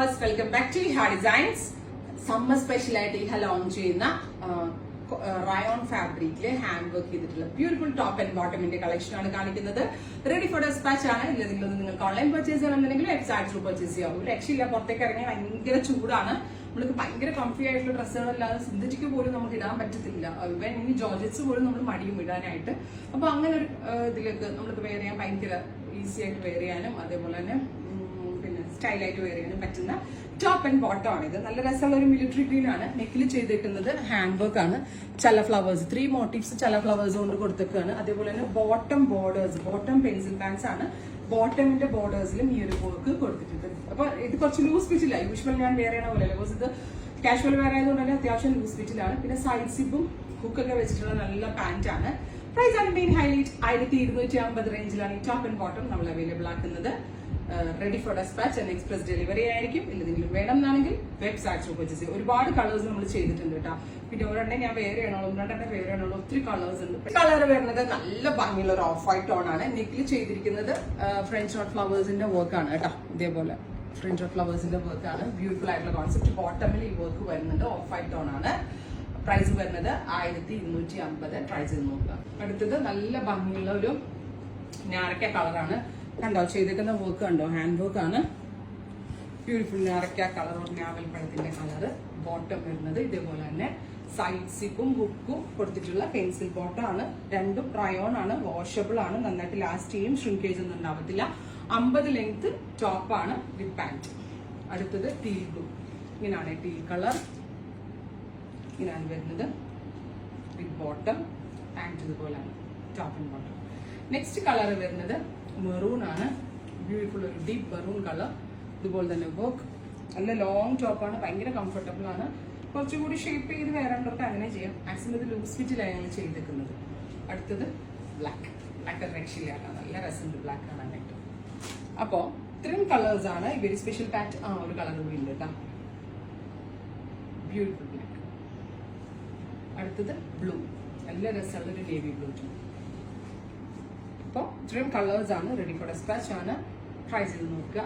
Welcome back to ഹാ designs. Summer special ആയിട്ട് ഈ ലോഞ്ച് ചെയ്യുന്ന റയോൺ ഫാബ്രിക്കില് ഹാൻഡ് വർക്ക് ചെയ്തിട്ടുള്ള ബ്യൂട്ടിഫുൾ ടോപ്പ് ആൻഡ് ബോട്ടമിന്റെ കളക്ഷൻ ആണ് കാണിക്കുന്നത്. റെഡി ഫോർ ഡെസ്പാച്ച് ആണ്. ഇല്ലെങ്കിൽ നിങ്ങൾക്ക് ഓൺലൈൻ പർച്ചേസ് ചെയ്യണമെന്നുണ്ടെങ്കിൽ വെബ്സൈറ്റ് ത്രൂ പർച്ചേസ് ചെയ്യാം. ഒരു രക്ഷയില്ല. പുറത്തേക്ക് ഇറങ്ങി ഭയങ്കര ചൂടാണ്. നമ്മൾക്ക് ഭയങ്കര കംഫി ആയിട്ടുള്ള ഡ്രസ്സുകളല്ലാതെ സിന്തറ്റിക് പോലും നമുക്ക് ഇടാൻ പറ്റത്തില്ല. ഇനി ജോർജറ്റ്സ് പോലും നമ്മൾ മടിയും ഇടാനായിട്ട്. അപ്പൊ അങ്ങനെ ഒരു ഇതിലേക്ക് നമ്മൾക്ക് വെയർ ചെയ്യാൻ ഭയങ്കര ഈസി ആയിട്ട് വെയർ ചെയ്യാനും അതേപോലെ തന്നെ സ്റ്റൈലായിട്ട് വെയർ ചെയ്യാനും പറ്റുന്ന ടോപ്പ് ആൻഡ് ബോട്ടം ആണ് ഇത്. നല്ല രസമുള്ള ഒരു മിലിറ്ററി ഗ്രീൻ ആണ്. നെക്കിൽ ചെയ്തിരിക്കുന്നത് ഹാൻഡ് വർക്ക് ആണ്. ചല ഫ്ലവേഴ്സ് 3 മോട്ടീവ്സ് ചല ഫ്ലവേഴ്സ് കൊണ്ട് കൊടുത്തേക്കാണ്. അതേപോലെ തന്നെ bottom borders, bottom pencil bands ആണ്. ബോട്ടമിന്റെ ബോർഡേഴ്സിലും ഈ ഒരു വർക്ക് കൊടുത്തിട്ടുണ്ട്. അപ്പൊ ഇത് കുറച്ച് ലൂസ് ഫിറ്റില്ല. യൂഷ്വൽ ഞാൻ വെയർ ചെയ്യണ പോലെ ബിക്കോസ് ഇത് കാഷ്വൽ വെയർ ആയതുകൊണ്ട് തന്നെ അത്യാവശ്യം ലൂസ് ഫിറ്റിലാണ്. പിന്നെ സൈഡ് സിപ്പും ഹുക്കൊക്കെ വെച്ചിട്ടുള്ള നല്ല പാന്റ് ആണ്. പ്രൈസ് ആണ് മെയിൻ ഹൈലൈറ്റ്. 1250 റേഞ്ചിലാണ് ഈ ടോപ്പ് ആൻഡ് ബോട്ടം നമ്മൾ അവൈലബിൾ ആക്കുന്നത്. Ready for dispatch and express delivery ആയിരിക്കും. ഇല്ലെങ്കിലും വേണം എന്നാണെങ്കിൽ വെബ്സൈറ്റ് പർച്ചേസ് ചെയ്യും. ഒരുപാട് കളേഴ്സ് നമ്മൾ ചെയ്തിട്ടുണ്ട് കേട്ടോ. പിന്നെ ഒരെണ്ണം ഞാൻ വേറെ ചെയ്യണുള്ളൂ, ഒന്നെണ്ണം വേറെ ചെയ്യണുള്ളൂ. ഒത്തിരി കളേഴ്സ് ഉണ്ട്. കളർ വരുന്നത് നല്ല ഭംഗിയുള്ള ഒരു ഓഫ് വൈറ്റ് ടോൺ ആണ്. നെക്കിൽ ചെയ്തിരിക്കുന്നത് ഫ്രഞ്ച് നോട്ട് ഫ്ലവേഴ്സിന്റെ വർക്ക് ആണ് കേട്ടോ. ഇതേപോലെ ഫ്രഞ്ച് നോട്ട് ഫ്ലവേഴ്സിന്റെ വർക്ക് ആണ്. ബ്യൂട്ടിഫുൾ ആയിട്ടുള്ള കോൺസെപ്റ്റ്. ബോട്ടമിൽ ഈ വർക്ക് വരുന്നുണ്ട്. ഓഫ് വൈറ്റ് ടോൺ ആണ്. പ്രൈസ് വരുന്നത് 1250. ട്രൈ ചെയ്ത് നോക്കുക. അടുത്തത് നല്ല ഭംഗിയുള്ള ഒരു ഞാറക്ക കളറാണ്. കണ്ടോ ചെയ്തേക്കുന്ന വർക്ക് കണ്ടോ, ഹാൻഡ് വർക്ക് ആണ്. ബ്യൂട്ടിഫുൾ ഞാറക്ക കളർ, ഞാവൽപ്പഴത്തിന്റെ കളറ്. ബോട്ടം വരുന്നത് ഇതേപോലെ തന്നെ സൈഡ് സിപ്പും ഹുക്കും കൊടുത്തിട്ടുള്ള പെൻസിൽ ബോട്ടം ആണ്. രണ്ടും റയോൺ ആണ്. വാഷബിൾ ആണ്. നന്നായിട്ട് ലാസ്റ്റ് ചെയ്യും. ഷ്രിങ്കേജ് ഒന്നും ഉണ്ടാവത്തില്ല. 50 ലെങ്ത് ടോപ്പ് ആണ് വിത്ത് പാന്റ്. അടുത്തത് ടീൽ ബ്ലൂ. ഇങ്ങനെയാണ് ടീൽ കളർ. ഇങ്ങനെയാണ് വരുന്നത് വിത്ത് ബോട്ടം. പാന്റ് ഇതുപോലെയാണ് top and bottom. Next colour വരുന്നത് മെറൂൺ ആണ്. ബ്യൂട്ടിഫുൾ ഒരു ഡീപ്പ് മെറൂൺ കളർ. ഇതുപോലെ തന്നെ വർക്ക്. നല്ല ലോങ് ടോപ്പാണ്. ഭയങ്കര കംഫർട്ടബിൾ ആണ്. കുറച്ചുകൂടി ഷേപ്പ് ചെയ്ത് വേറെണ്ടവർക്ക് അങ്ങനെ ചെയ്യാം. മാക്സിമം ഇത് ലൂസ് ഫിറ്റിലാണ് ഞങ്ങൾ ചെയ്തേക്കുന്നത്. അടുത്തത് ബ്ലാക്ക്. ബ്ലാക്ക് രക്ഷയിലാണ്. നല്ല രസമുണ്ട് ബ്ലാക്ക് കാണാനായിട്ട്. അപ്പോൾ ഇത്രയും കളേഴ്സ് ആണ്. വെരി സ്പെഷ്യൽ പാറ്റ് ഒരു കളർ കൂടി ഉണ്ട് കേട്ടോ. Beautiful black. അടുത്തത് ബ്ലൂ. നല്ല രസമുള്ള ഒരു നേവി ബ്ലൂ. അപ്പോൾ ഇത്രയും കളേഴ്സ് ആണ്. റെഡി ഫോർ ഡെസ്പാച്ച് ആണ്. ട്രൈ ചെയ്ത് നോക്കുക.